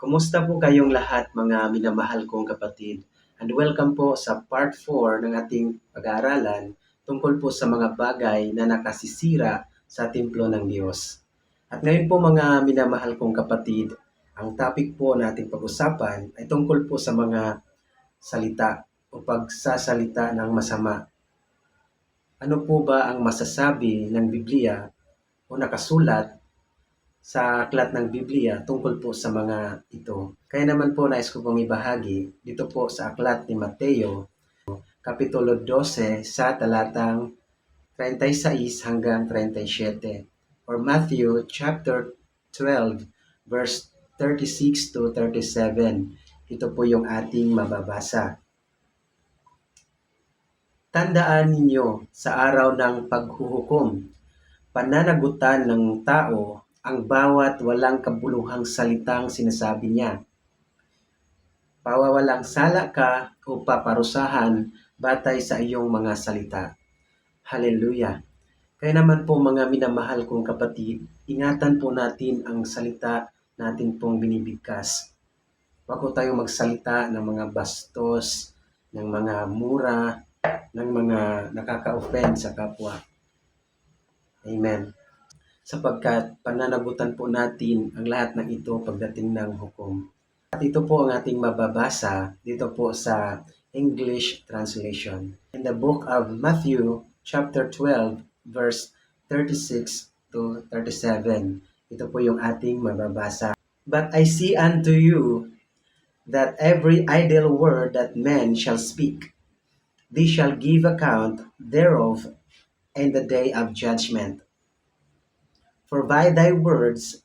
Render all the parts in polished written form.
Kumusta po kayong lahat mga minamahal kong kapatid? And welcome po sa part 4 ng ating pag-aaralan tungkol po sa mga bagay na nakasisira sa templo ng Diyos. At ngayon po mga minamahal kong kapatid, ang topic po na ating pag-usapan ay tungkol po sa mga salita o pagsasalita ng masama. Ano po ba ang masasabi ng Biblia o nakasulat sa aklat ng Biblia tungkol po sa mga ito? Kaya naman po nais ko pong ibahagi dito po sa aklat ni Mateo, Kapitulo 12 sa talatang 36 hanggang 37 or Matthew chapter 12 verse 36 to 37. Ito po yung ating mababasa. Tandaan ninyo sa araw ng paghuhukom, pananagutan ng tao ang bawat walang kabuluhang salitang sinasabi niya. Pawawalang sala ka o paparusahan batay sa iyong mga salita. Hallelujah! Kaya naman po mga minamahal kong kapatid, ingatan po natin ang salita natin pong binibigkas. Huwag po tayong magsalita ng mga bastos, ng mga mura, ng mga nakaka-offend sa kapwa. Amen. Sapagkat pananagutan po natin ang lahat ng ito pagdating ng hukom. At ito po ang ating mababasa dito po sa English translation. In the book of Matthew chapter 12 verse 36 to 37. Ito po yung ating mababasa. But I say unto you that every idle word that man shall speak, they shall give account thereof in the day of judgment. For by thy words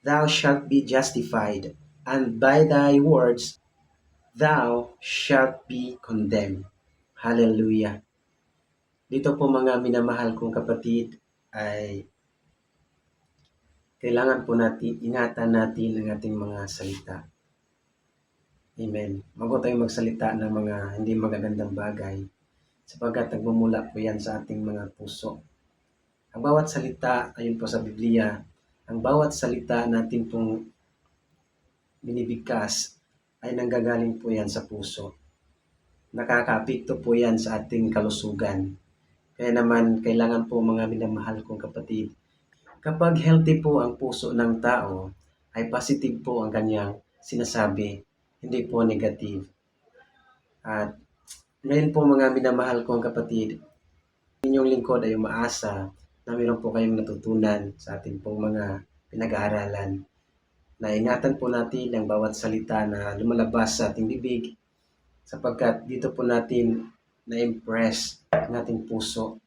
thou shalt be justified, and by thy words thou shalt be condemned. Hallelujah! Dito po mga minamahal kong kapatid ay kailangan po natin, ingatan natin ang ating mga salita. Amen. Huwag tayong magsalita ng mga hindi magagandang bagay sapagkat nagmumula po yan sa ating mga puso. Ang bawat salita, ayon po sa Biblia, ang bawat salita natin pong binibigkas ay nanggagaling po yan sa puso. Nakakaapekto po yan sa ating kalusugan. Kaya naman, kailangan po mga minamahal kong kapatid, kapag healthy po ang puso ng tao, ay positive po ang kanyang sinasabi, hindi po negative. At ngayon po mga minamahal kong kapatid, inyong lingkod ay umaasa na mayroon po kayong natutunan sa ating pong mga pinag-aaralan. Na ingatan po natin ang bawat salita na lumalabas sa ating bibig sapagkat dito po natin na-impress ang ating puso.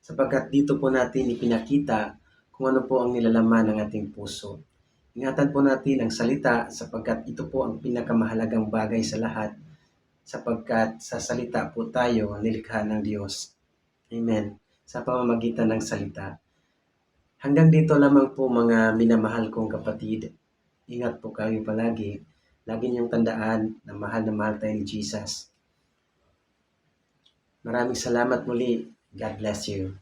Sapagkat dito po natin ipinakita kung ano po ang nilalaman ng ating puso. Ingatan po natin ang salita sapagkat ito po ang pinakamahalagang bagay sa lahat sapagkat sa salita po tayo nilikha ng Diyos. Amen. Sa pamamagitan ng salita. Hanggang dito lamang po mga minamahal kong kapatid. Ingat po kayo palagi. Lagi niyong tandaan na mahal tayo ni Jesus. Maraming salamat muli. God bless you.